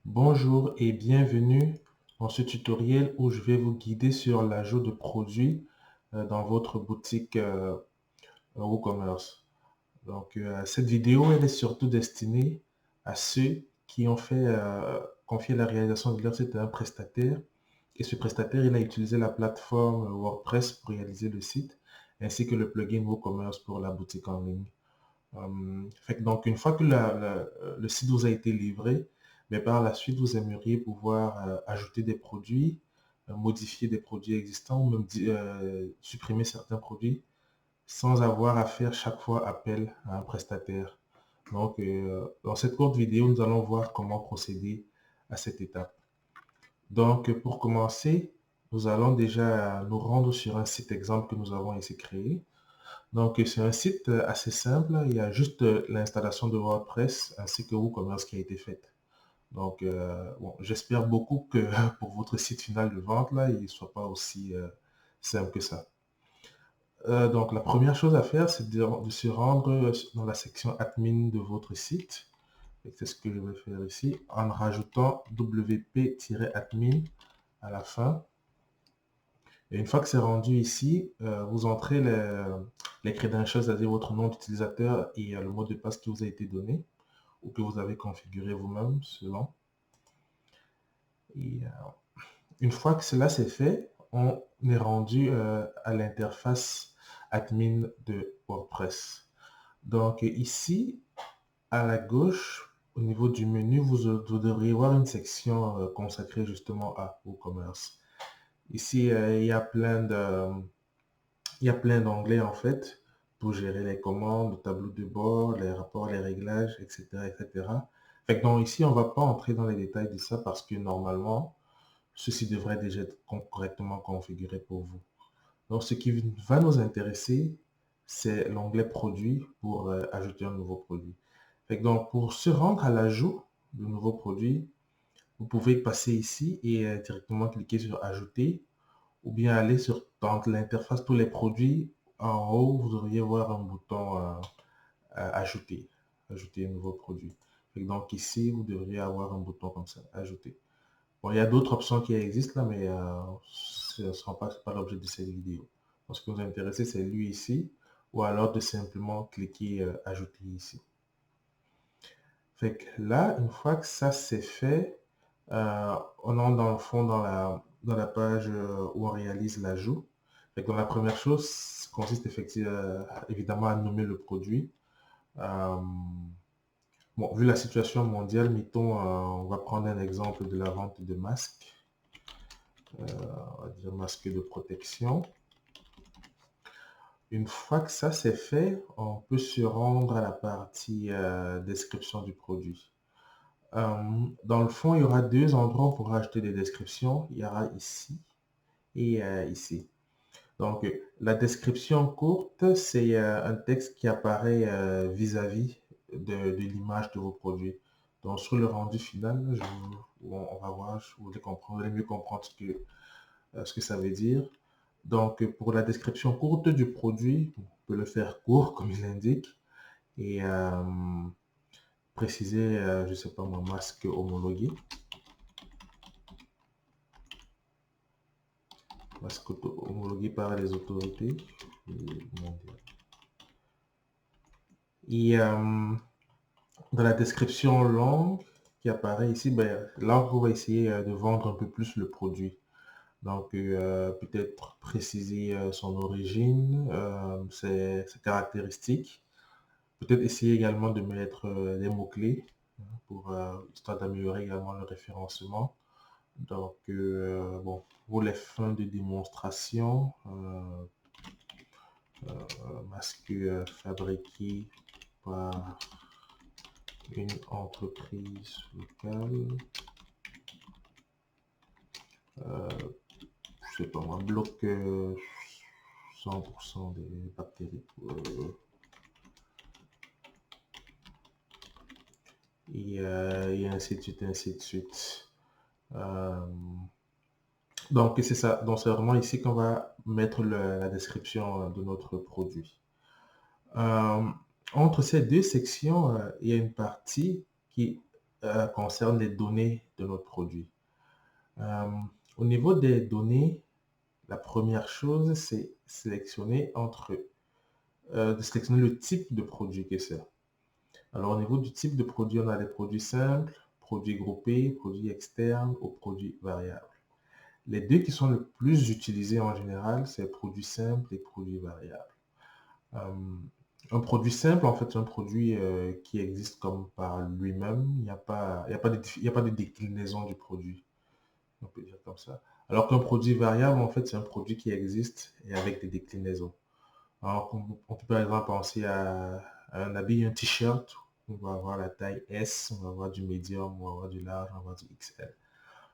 Bonjour et bienvenue dans ce tutoriel où je vais vous guider sur l'ajout de produits dans votre boutique WooCommerce. Cette vidéo, elle est surtout destinée à ceux qui ont fait confier la réalisation de leur site à un prestataire. Et ce prestataire, il a utilisé la plateforme WordPress pour réaliser le site, ainsi que le plugin WooCommerce pour la boutique en ligne. Donc, une fois que le site vous a été livré, mais par la suite, vous aimeriez pouvoir ajouter des produits, modifier des produits existants ou même supprimer certains produits sans avoir à faire chaque fois appel à un prestataire. Dans cette courte vidéo, nous allons voir comment procéder à cette étape. Donc, pour commencer, nous allons déjà nous rendre sur un site exemple que nous avons ici créé. Donc, c'est un site assez simple. Il y a juste l'installation de WordPress ainsi que WooCommerce qui a été faite. J'espère beaucoup que pour votre site final de vente, là, il ne soit pas aussi simple que ça. Donc, la première chose à faire, c'est de se rendre dans la section admin de votre site. C'est ce que je vais faire ici en rajoutant wp-admin à la fin. Et une fois que c'est rendu ici, vous entrez les credentials, c'est-à-dire votre nom d'utilisateur et le mot de passe qui vous a été donné ou que vous avez configuré vous-même selon. Et une fois que cela c'est fait, on est rendu à l'interface admin de WordPress. Donc ici, à la gauche, au niveau du menu, vous devriez voir une section consacrée justement à WooCommerce. Ici, il y a plein d'onglets en fait pour gérer les commandes, le tableau de bord, les rapports, les réglages, etc. etc. Donc ici, on ne va pas entrer dans les détails de ça parce que normalement, ceci devrait déjà être correctement configuré pour vous. Donc ce qui va nous intéresser, c'est l'onglet produit pour ajouter un nouveau produit. Donc pour se rendre à l'ajout de nouveaux produits, vous pouvez passer ici et directement cliquer sur ajouter ou bien aller dans l'interface tous les produits. En haut, vous devriez voir un bouton ajouter, ajouter un nouveau produit. Donc ici, vous devriez avoir un bouton comme ça, ajouter. Bon, il y a d'autres options qui existent là, mais ce ne sera pas l'objet de cette vidéo. Donc, ce qui nous intéresse, c'est lui ici, ou alors de simplement cliquer ajouter ici. Là, une fois que ça c'est fait, on entre dans le fond dans la page où on réalise l'ajout. Donc la première chose consiste évidemment à nommer le produit. Euh, bon, vu la situation mondiale, mettons, on va prendre un exemple de la vente de masques. On va dire masque de protection. Une fois que ça c'est fait, on peut se rendre à la partie description du produit. Dans le fond, il y aura deux endroits pour ajouter des descriptions. Il y aura ici et ici. Donc, la description courte, c'est un texte qui apparaît vis-à-vis de l'image de vos produits. Donc, sur le rendu final, on va voir, vous allez mieux comprendre ce que ça veut dire. Donc, pour la description courte du produit, on peut le faire court, comme il l'indique, et préciser, je ne sais pas moi, masque homologué. Masque homologué par les autorités mondiales. Et dans la description longue qui apparaît ici, là, on va essayer de vendre un peu plus le produit. Donc, peut-être préciser son origine, ses caractéristiques. Peut-être essayer également de mettre des mots-clés pour histoire d'améliorer également le référencement. Donc, bon, pour les fins de démonstration, masque fabriqué par une entreprise locale. Je sais pas moi, bloque 100% des bactéries. Et ainsi de suite, ainsi de suite. Donc, c'est ça. Donc, c'est vraiment ici qu'on va mettre la description de notre produit. Entre ces deux sections, il y a une partie qui concerne les données de notre produit. Euh, Au niveau des données, la première chose, c'est de sélectionner le type de produit que c'est. Alors, au niveau du type de produit, on a des produits simples, produits groupés, produits externes ou produits variables. Les deux qui sont le plus utilisés en général, c'est produits simples et produits variables. Euh, un produit simple, en fait, c'est un produit qui existe comme par lui-même. Il y a pas de déclinaison du produit, on peut dire comme ça. Alors qu'un produit variable, en fait, c'est un produit qui existe et avec des déclinaisons. Alors, on peut par exemple penser à un habit, un t-shirt. On va avoir la taille S, on va avoir du médium, on va avoir du large, on va avoir du XL.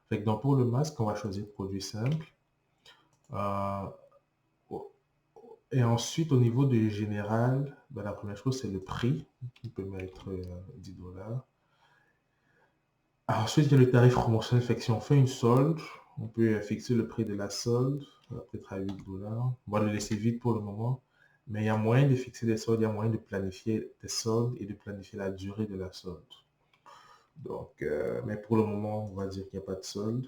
Fait que donc pour le masque, on va choisir produit simple. Euh, et ensuite, au niveau du général, ben, la première chose, c'est le prix, qui peut mettre 10 $. Ensuite, il y a le tarif promotionnel. Fait que si on fait une solde, on peut fixer le prix de la solde, peut-être à 8 $. On va le laisser vide pour le moment. Mais il y a moyen de fixer des soldes, il y a moyen de planifier des soldes et de planifier la durée de la solde. Donc, mais pour le moment, on va dire qu'il n'y a pas de solde.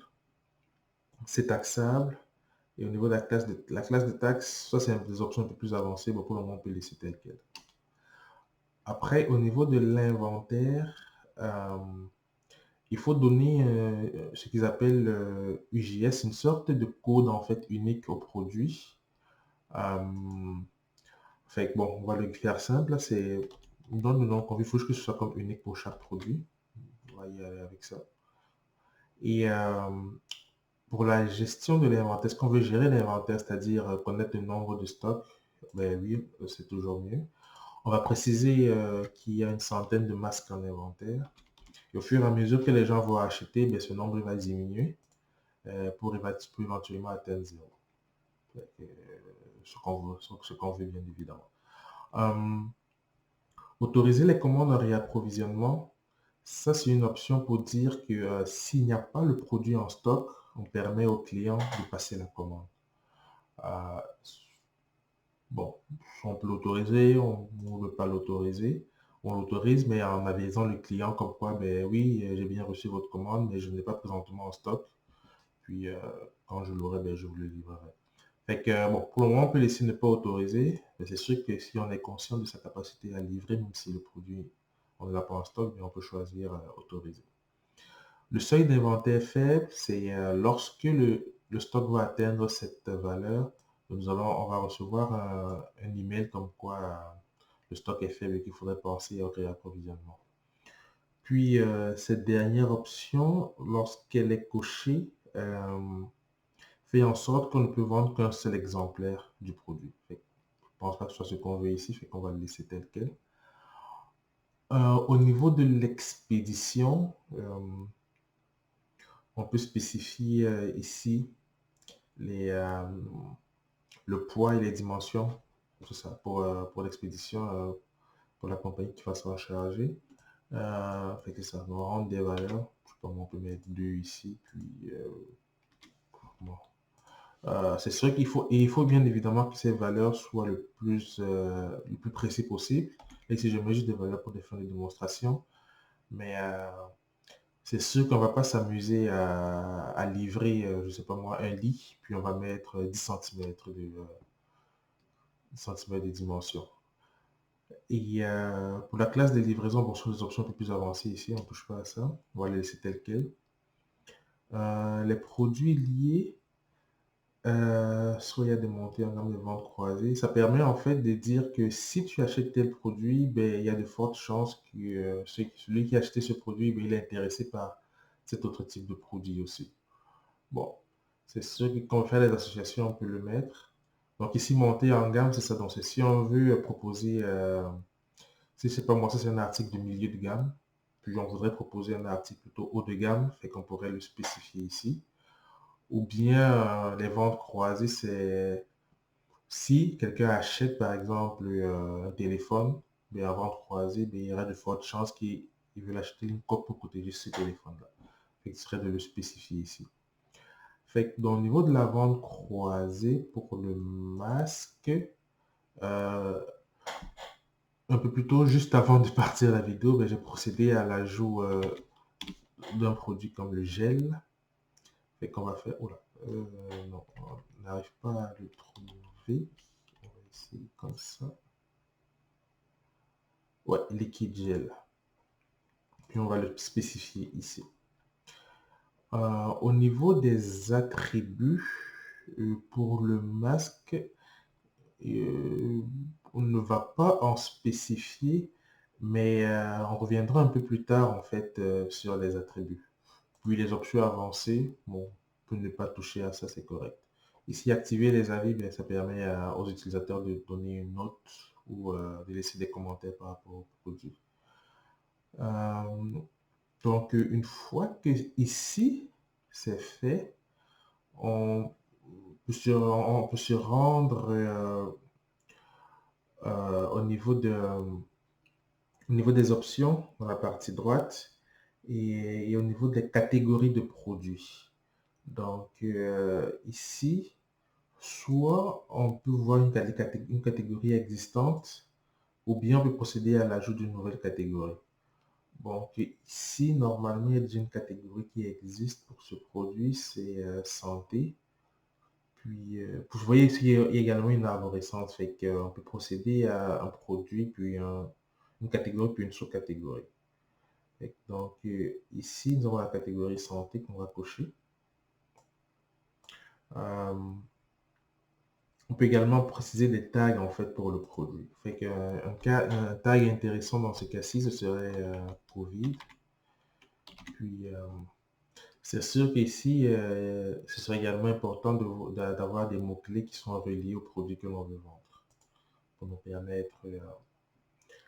C'est taxable. Et au niveau de la classe de taxe, ça c'est des options un peu plus avancées. Bon, pour le moment, on peut laisser tel quel. Après, au niveau de l'inventaire, euh, il faut donner ce qu'ils appellent UJS, une sorte de code en fait unique au produit. Euh, Fait que bon, on va le faire simple. Là, c'est on donne le nom qu'on veut. Il faut que ce soit comme unique pour chaque produit. On va y aller avec ça. Et pour la gestion de l'inventaire, est-ce qu'on veut gérer l'inventaire, c'est-à-dire connaître le nombre de stocks? Ben oui, c'est toujours mieux. On va préciser qu'il y a une centaine de masques en inventaire. Et au fur et à mesure que les gens vont acheter, ben, ce nombre va diminuer pour éventuellement atteindre zéro. Ce qu'on veut bien évidemment. Euh, Autoriser les commandes en réapprovisionnement, ça c'est une option pour dire que s'il n'y a pas le produit en stock, on permet au client de passer la commande. Euh, bon, on peut l'autoriser, on ne veut pas l'autoriser. On l'autorise, mais en avisant le client comme quoi, ben oui, j'ai bien reçu votre commande, mais je ne l'ai pas présentement en stock. Puis quand je l'aurai, ben, je vous le livrerai. Fait que, bon, pour le moment, on peut laisser ne pas autoriser, mais c'est sûr que si on est conscient de sa capacité à livrer, même si le produit, on ne l'a pas en stock, mais on peut choisir autoriser. Le seuil d'inventaire faible, c'est lorsque le stock va atteindre cette valeur, on va recevoir un email comme quoi le stock est faible et qu'il faudrait penser au réapprovisionnement. Puis, cette dernière option, lorsqu'elle est cochée, fait en sorte qu'on ne peut vendre qu'un seul exemplaire du produit. Je ne pense pas que ce soit ce qu'on veut ici, fait qu'on va le laisser tel quel. Au niveau de l'expédition, on peut spécifier ici les, le poids et les dimensions, tout ça, pour l'expédition, pour la compagnie qui va s'en charger. Fait que ça, on va rendre des valeurs. Je sais pas, on peut mettre 2 ici, puis bon. C'est sûr il faut bien évidemment que ces valeurs soient le plus précis possible. Et si je mets juste des valeurs pour des fins de démonstration, mais c'est sûr qu'on va pas s'amuser à livrer, je sais pas moi, un lit, puis on va mettre 10 cm de dimension. Et pour la classe de livraison, bon, sur des options un peu plus avancées ici, on ne touche pas à ça. On va les laisser tel quel. Les produits liés, soit il y a des montées en gamme de vente croisée. Ça permet en fait de dire que si tu achètes tel produit, ben, il y a de fortes chances que celui qui a acheté ce produit, ben, il est intéressé par cet autre type de produit aussi. Bon, c'est sûr que quand on fait les associations, on peut le mettre. Donc ici, monter en gamme, c'est ça. Donc si on veut proposer, si c'est pas moi, ça c'est un article de milieu de gamme, puis on voudrait proposer un article plutôt haut de gamme, fait qu'on pourrait le spécifier ici. Ou bien les ventes croisées, c'est si quelqu'un achète par exemple un téléphone, mais en vente croisée, ben, il y aura de fortes chances qu'il veut acheter une coque pour protéger ce téléphone-là. Fait que ce serait de le spécifier ici. Fait que dans le niveau de la vente croisée pour le masque, euh, un peu plus tôt, juste avant de partir la vidéo, ben, j'ai procédé à l'ajout d'un produit comme le gel. Fait qu'on va faire... Oula, non, on n'arrive pas à le trouver. On va essayer comme ça. Ouais, liquide gel. Puis on va le spécifier ici. Au niveau des attributs, pour le masque, on ne va pas en spécifier, mais on reviendra un peu plus tard en fait sur les attributs. Puis les options avancées, bon, pour ne pas toucher à ça, c'est correct. Ici, activer les avis, bien, ça permet aux utilisateurs de donner une note ou de laisser des commentaires par rapport au produit. Donc, une fois que ici, c'est fait, on on peut se rendre au niveau des options dans la partie droite et au niveau des catégories de produits. Donc, ici, soit on peut voir une catégorie existante ou bien on peut procéder à l'ajout d'une nouvelle catégorie. Bon, ici, normalement, il y a déjà une catégorie qui existe pour ce produit, c'est santé. Puis, vous voyez ici, il y a également une arborescence, fait qu'on peut procéder à un produit, puis une catégorie, puis une sous-catégorie. Donc, ici, nous avons la catégorie santé qu'on va cocher. On peut également préciser des tags, en fait, pour le produit. Fait un tag intéressant dans ce cas-ci, ce serait Covid. Puis, c'est sûr qu'ici, ce serait également important d'avoir des mots-clés qui sont reliés au produit que l'on veut vendre pour nous permettre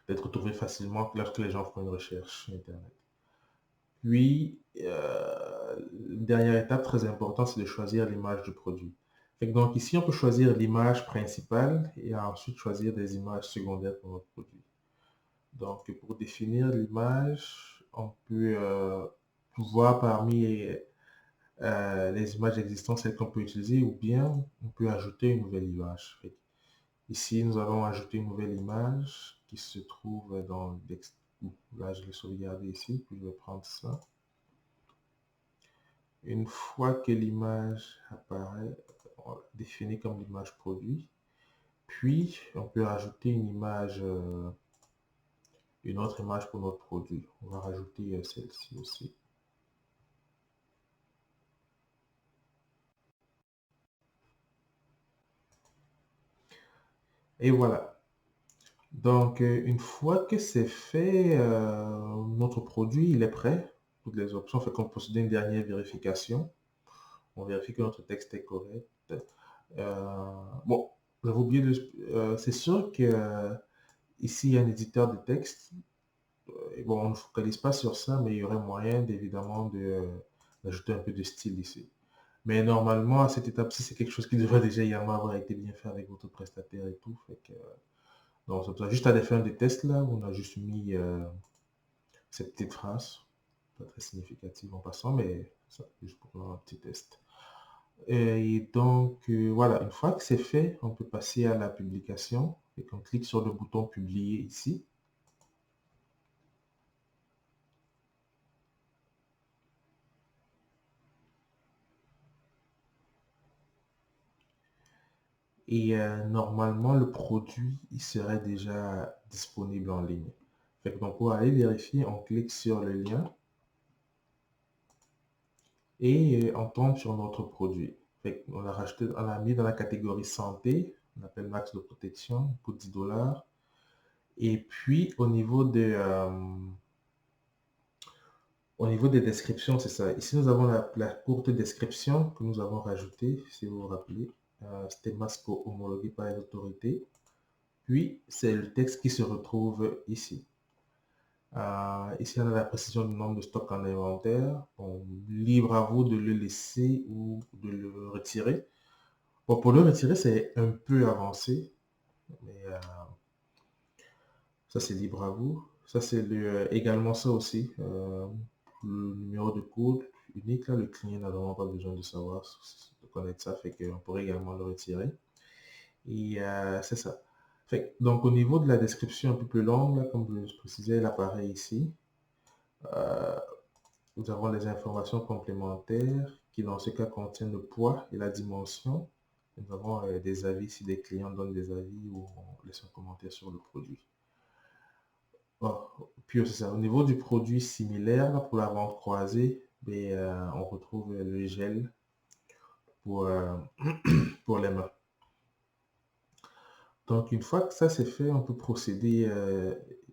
d'être trouvés facilement lorsque les gens font une recherche sur Internet. Puis, une dernière étape très importante, c'est de choisir l'image du produit. Donc ici, on peut choisir l'image principale et ensuite choisir des images secondaires pour notre produit. Donc, pour définir l'image, on peut voir parmi les images existantes, celles qu'on peut utiliser, ou bien on peut ajouter une nouvelle image. Ici, nous allons ajouter une nouvelle image qui se trouve dans le texte. Là, je vais sauvegarder ici, puis je vais prendre ça. Une fois que l'image apparaît, on la définit comme l'image produit. Puis, on peut rajouter une autre image pour notre produit. On va rajouter celle-ci aussi. Et voilà. Donc, une fois que c'est fait, notre produit, il est prêt. Toutes les options, fait qu'on procède à une dernière vérification. On vérifie que notre texte est correct. Bon, j'avais oublié de... c'est sûr que ici, il y a un éditeur de texte. Et bon, on ne focalise pas sur ça, mais il y aurait moyen, évidemment, d'ajouter un peu de style ici. Mais normalement, à cette étape-ci, c'est quelque chose qui devrait déjà également avoir été bien fait avec votre prestataire et tout. Fait que, donc, ça juste à des fins de test, là, où on a juste mis cette petite phrase. Pas très significative en passant, mais ça, juste pour un petit test. Et donc, voilà, une fois que c'est fait, on peut passer à la publication. Et qu'on clique sur le bouton publier ici. Et normalement, le produit, il serait déjà disponible en ligne. Donc, pour aller vérifier, on clique sur le lien et on tombe sur notre produit. On l'a racheté, on l'a mis dans la catégorie santé, on appelle max de protection, pour 10 $. Et puis, au niveau des descriptions, c'est ça. Ici, nous avons la courte description que nous avons rajoutée, si vous vous rappelez. C'était masque homologué par les autorités. Puis, c'est le texte qui se retrouve ici. Ici, on a la précision du nombre de stocks en inventaire. Bon, libre à vous de le laisser ou de le retirer. Bon, pour le retirer, c'est un peu avancé, mais ça, c'est libre à vous. Ça, c'est également ça aussi. Le numéro de code unique, là, le client n'a vraiment pas besoin de savoir, de connaître ça, fait qu'on pourrait également le retirer. Et c'est ça. Donc, au niveau de la description un peu plus longue, là, comme je le précisais, elle apparaît ici. Nous avons les informations complémentaires qui, dans ce cas, contiennent le poids et la dimension. Nous avons des avis si des clients donnent des avis ou on laisse un commentaire sur le produit. Bon, puis c'est ça. Au niveau du produit similaire, là, pour la vente croisée, on retrouve le gel pour, pour les mains. Donc, une fois que ça c'est fait, on peut procéder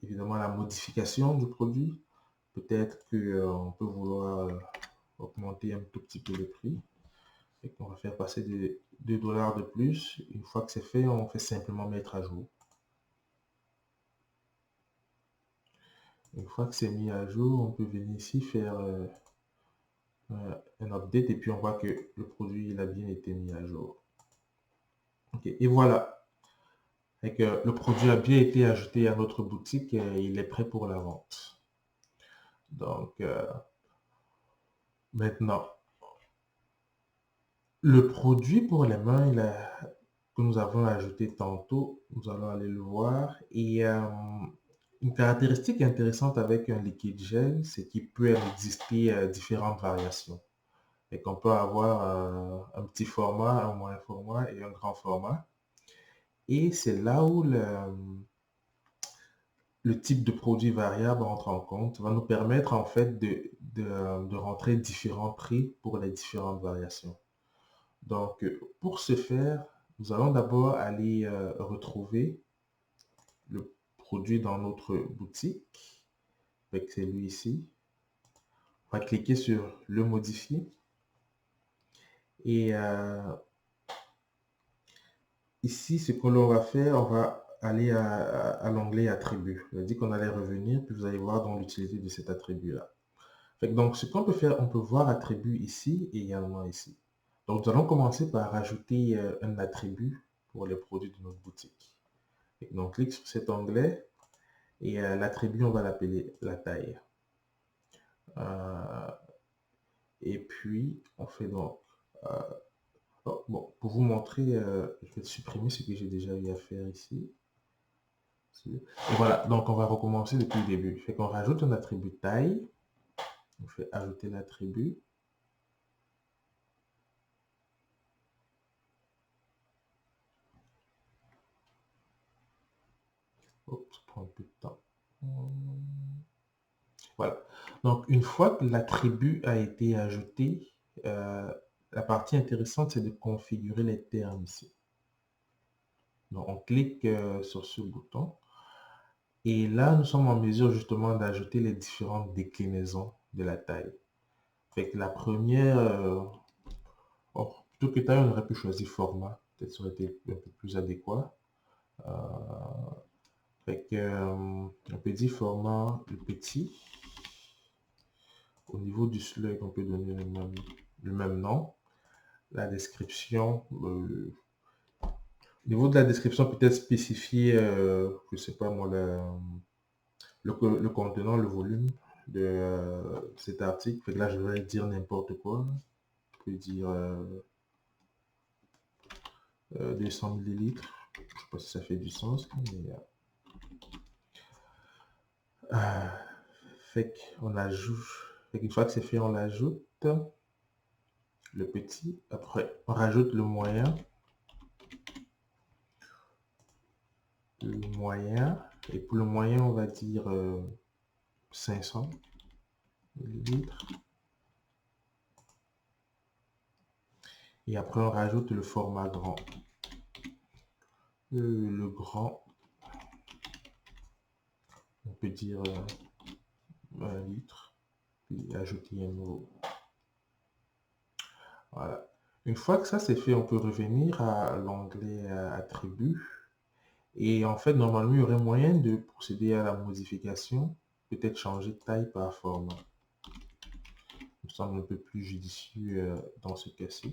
évidemment à la modification du produit. Peut-être qu'on peut vouloir augmenter un tout petit peu le prix. Et qu'on va faire passer de 2 $ de plus. Une fois que c'est fait, on fait simplement mettre à jour. Une fois que c'est mis à jour, on peut venir ici faire un update et puis on voit que le produit il a bien été mis à jour. Ok, et voilà. Et que le produit a bien été ajouté à notre boutique et il est prêt pour la vente. Donc, maintenant, le produit pour les mains que nous avons ajouté tantôt, nous allons aller le voir. Et une caractéristique intéressante avec un liquide gel, c'est qu'il peut exister différentes variations. Et qu'on peut avoir un petit format, un moyen format et un grand format. Et c'est là où le type de produit variable entre en compte, va nous permettre en fait de rentrer différents prix pour les différentes variations. Donc, pour ce faire, nous allons d'abord aller retrouver le produit dans notre boutique. Avec celui-ci. On va cliquer sur le modifier. Et ici, ce que l'on va faire, on va aller à l'onglet attributs. Je dit qu'on allait revenir, puis vous allez voir dans l'utilité de cet attribut-là. Donc, ce qu'on peut faire, on peut voir attribut ici et également ici. Donc, nous allons commencer par rajouter un attribut pour les produits de notre boutique. Donc, on clique sur cet onglet et l'attribut, on va l'appeler la taille. Et puis, on fait donc... bon, pour vous montrer, je vais supprimer ce que j'ai déjà eu à faire ici. Et voilà, donc on va recommencer depuis le début. Fait qu'on rajoute un attribut taille. On fait ajouter l'attribut. Oh, ça prend un peu de temps. Voilà. Donc, une fois que l'attribut a été ajouté, la partie intéressante, c'est de configurer les termes ici. Donc, on clique sur ce bouton. Et là, nous sommes en mesure justement d'ajouter les différentes déclinaisons de la taille. Fait que la première, plutôt que taille, on aurait pu choisir format. Peut-être ça aurait été un peu plus adéquat. Fait que, on peut dire format le petit. Au niveau du slug, on peut donner le même nom. La description, au niveau de la description, peut-être spécifier, je sais pas moi, le contenant, le volume de cet article. Fait que là, je vais dire n'importe quoi. Je peux dire 200 ml. Je sais pas si ça fait du sens, mais fait qu'on ajoute. Fait qu'une fois que c'est fait, on l'ajoute. Le petit. Après, on rajoute le moyen. Le moyen. Et pour le moyen, on va dire 500 ml. Et après, on rajoute le format grand. Le grand, on peut dire 1 litre. Puis ajouter un nouveau. Voilà. Une fois que ça c'est fait, on peut revenir à l'onglet attributs. Et en fait, normalement, il y aurait moyen de procéder à la modification, peut-être changer de taille par format. Ça me semble un peu plus judicieux dans ce cas-ci.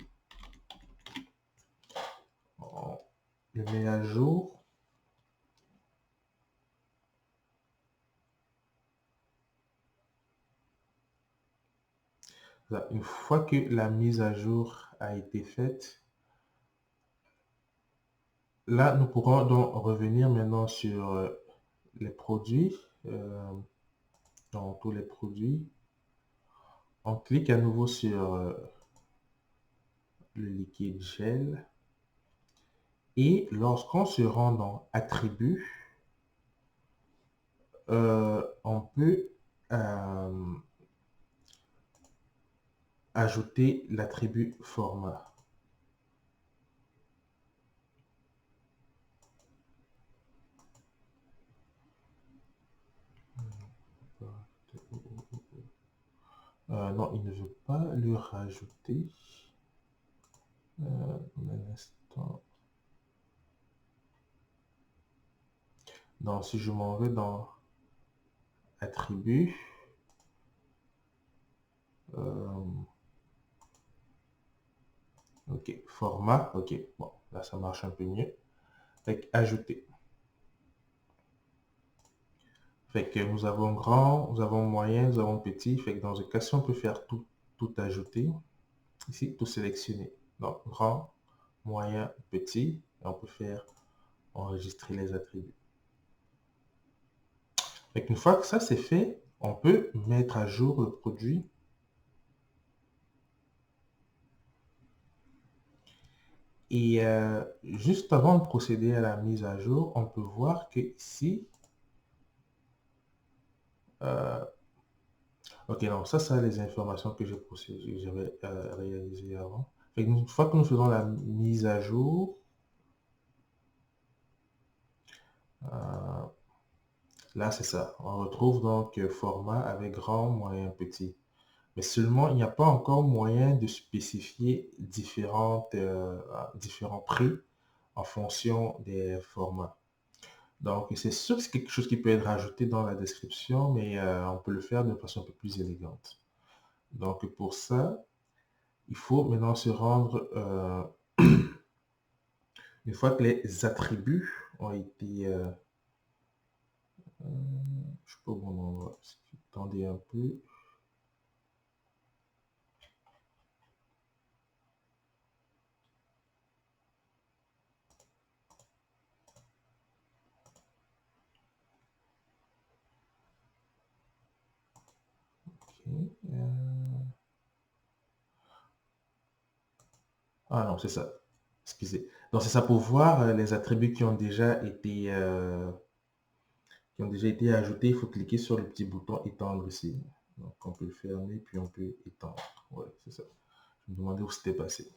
On le met à jour. Une fois que la mise à jour a été faite, là, nous pourrons donc revenir maintenant sur les produits, dans tous les produits. On clique à nouveau sur le liquide gel. Et lorsqu'on se rend dans Attributs, on peut ajouter l'attribut format. Non, il ne veut pas le rajouter. Un instant. Donc, si je m'en vais dans Attributs, ok, format, ok, bon, là ça marche un peu mieux. Avec ajouter. Fait que nous avons grand, nous avons moyen, nous avons petit. Fait que dans ce cas, si on peut faire tout ajouter, ici, tout sélectionner. Donc, grand, moyen, petit. Et on peut faire enregistrer les attributs. Fait qu'une fois que ça c'est fait, on peut mettre à jour le produit. Et juste avant de procéder à la mise à jour, on peut voir que ici, ok, non, ça les informations que j'avais réalisées avant. Fait une fois que nous faisons la mise à jour, là c'est ça. On retrouve donc format avec grand, moyen, petit. Mais seulement, il n'y a pas encore moyen de spécifier différents prix en fonction des formats. Donc, c'est sûr que c'est quelque chose qui peut être rajouté dans la description, mais on peut le faire de façon un peu plus élégante. Donc, pour ça, il faut maintenant se rendre, une fois que les attributs ont été... je ne sais pas où on en va. Attendez un peu. Ok, ah non, c'est ça. Excusez. Donc, c'est ça pour voir les attributs qui ont déjà été ajoutés. Il faut cliquer sur le petit bouton étendre ici. Donc, on peut le fermer, puis on peut étendre. Ouais, c'est ça. Je me demandais où c'était passé.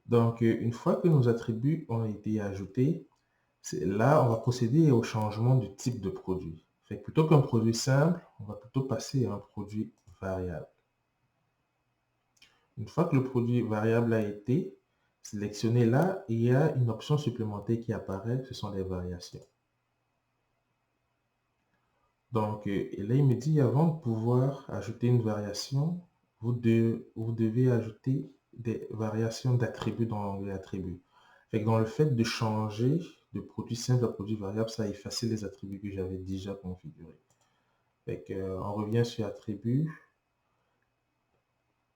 Donc, une fois que nos attributs ont été ajoutés, là, on va procéder au changement du type de produit. Fait que plutôt qu'un produit simple, on va plutôt passer à un produit variable. Une fois que le produit variable a été sélectionné là, il y a une option supplémentaire qui apparaît, ce sont les variations. Donc, et là, il me dit, avant de pouvoir ajouter une variation, vous devez ajouter des variations d'attributs dans l'onglet attributs. Fait que dans le fait de changer de produit simple à produit variable, ça a effacé les attributs que j'avais déjà configurés. Fait que, on revient sur attributs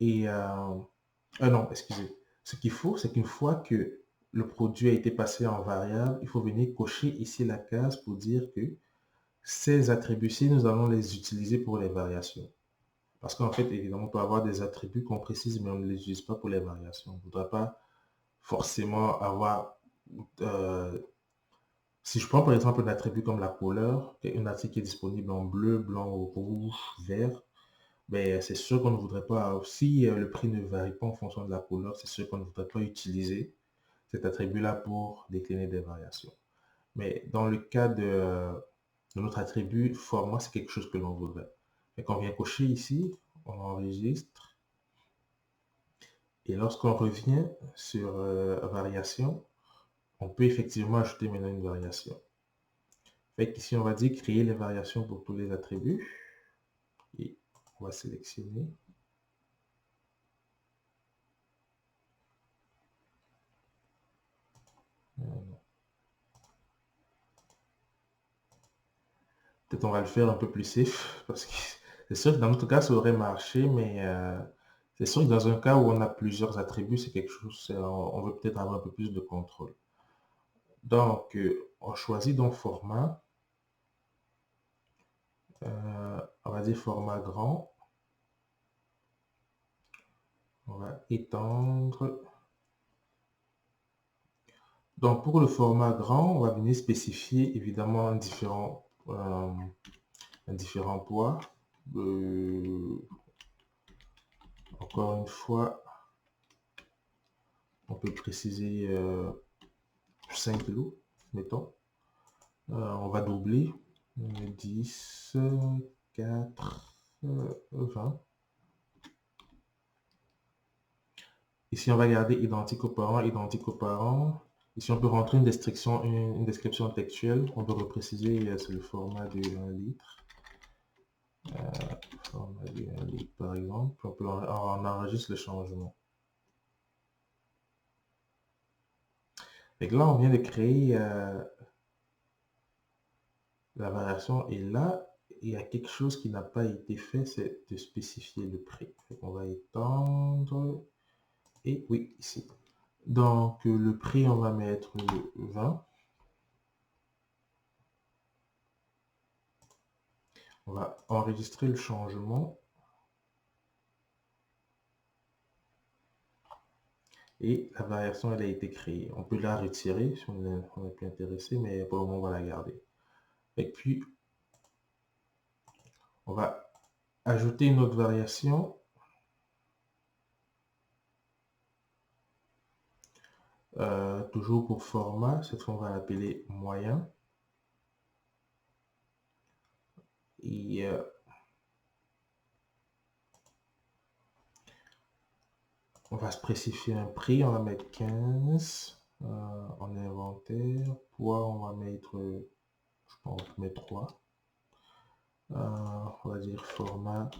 et... non, excusez. Ce qu'il faut, c'est qu'une fois que le produit a été passé en variable, il faut venir cocher ici la case pour dire que ces attributs-ci, nous allons les utiliser pour les variations. Parce qu'en fait, évidemment, on peut avoir des attributs qu'on précise, mais on ne les utilise pas pour les variations. On ne voudrait pas forcément avoir... si je prends par exemple un attribut comme la couleur, un attribut qui est disponible en bleu, blanc, rouge, vert, ben, c'est sûr qu'on ne voudrait pas... Si le prix ne varie pas en fonction de la couleur, c'est sûr qu'on ne voudrait pas utiliser cet attribut-là pour décliner des variations. Mais dans le cas de notre attribut format, c'est quelque chose que l'on voudrait. Et qu'on vient cocher ici, on enregistre. Et lorsqu'on revient sur variation, on peut effectivement ajouter maintenant une variation. Fait qu'ici, on va dire créer les variations pour tous les attributs. Et on va sélectionner. Peut-être on va le faire un peu plus safe, parce que c'est sûr que dans notre cas, ça aurait marché, mais c'est sûr que dans un cas où on a plusieurs attributs, c'est quelque chose, on veut peut-être avoir un peu plus de contrôle. Donc, on choisit donc format, on va dire format grand. On va étendre. Donc, pour le format grand, on va venir spécifier évidemment un différent poids. Encore une fois, on peut préciser 5 kg, mettons. On va doubler. 10, 4, 20. Ici, on va garder identique aux parents, identique aux parents. Ici, on peut rentrer une description textuelle. On peut repréciser, c'est le format de 1 litre. Format de 1 litre, par exemple. On enregistre le changement. Et là, on vient de créer la variation. Et là, il y a quelque chose qui n'a pas été fait, c'est de spécifier le prix. On va étendre. Et oui, ici. Donc, le prix, on va mettre 20. On va enregistrer le changement. Et la variation, elle a été créée. On peut la retirer si on est plus intéressé, mais pour le moment, on va la garder. Et puis, on va ajouter une autre variation. Toujours pour format, cette fois, on va l'appeler moyen. Et on va spécifier un prix, on va mettre 15 en inventaire. Poids, on va mettre, je pense, on met 3. On va dire format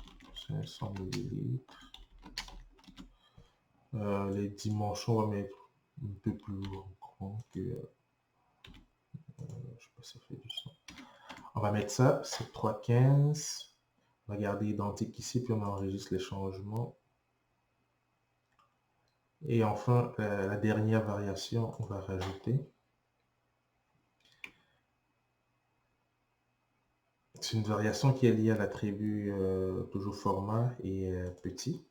500 ml. Les dimensions, on va mettre un peu plus grand que... je sais pas si ça fait du son. On va mettre ça, c'est 3,15. On va garder identique ici, puis on enregistre les changements. Et enfin, la dernière variation, on va rajouter. C'est une variation qui est liée à l'attribut toujours format et petit.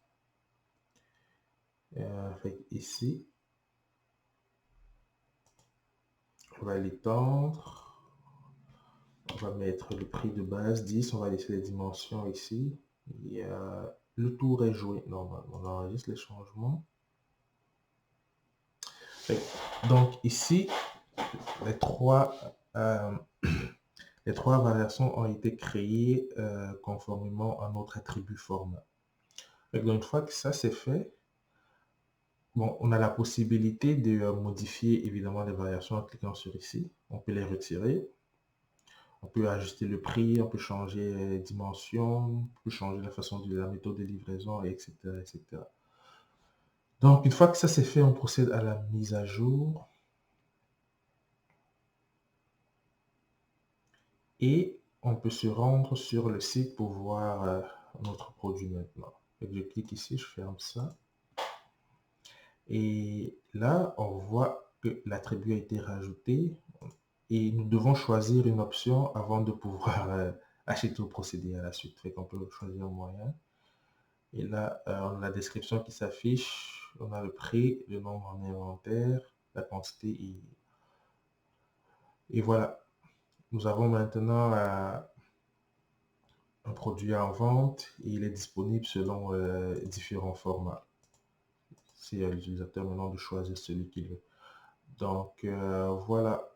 Ici, on va l'étendre. On va mettre le prix de base 10. On va laisser les dimensions ici. Et, le tour est joué. Normalement, on enregistre les changements. Donc ici, les trois variations ont été créées conformément à notre attribut format. Donc une fois que ça c'est fait, bon, on a la possibilité de modifier évidemment les variations en cliquant sur ici. On peut les retirer. On peut ajuster le prix, on peut changer les dimensions, on peut changer la façon de la méthode de livraison, etc., etc. Donc, une fois que ça c'est fait, on procède à la mise à jour. Et on peut se rendre sur le site pour voir notre produit maintenant. Donc, je clique ici, je ferme ça. Et là, on voit que l'attribut a été rajouté. Et nous devons choisir une option avant de pouvoir acheter ou procéder à la suite. Fait qu'on peut choisir un moyen. Et là, on a la description qui s'affiche. On a le prix, le nombre en inventaire, la quantité. Et voilà. Nous avons maintenant un produit en vente et il est disponible selon différents formats. C'est à l'utilisateur maintenant de choisir celui qu'il veut. Donc, voilà.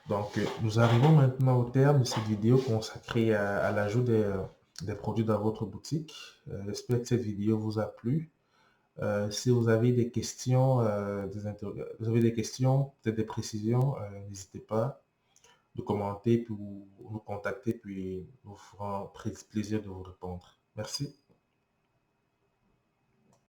Donc, nous arrivons maintenant au terme de cette vidéo consacrée à l'ajout des produits dans votre boutique. J'espère que cette vidéo vous a plu. Si vous avez des questions, peut-être des précisions, n'hésitez pas de commenter, puis nous contacter, puis nous ferons plaisir de vous répondre. Merci.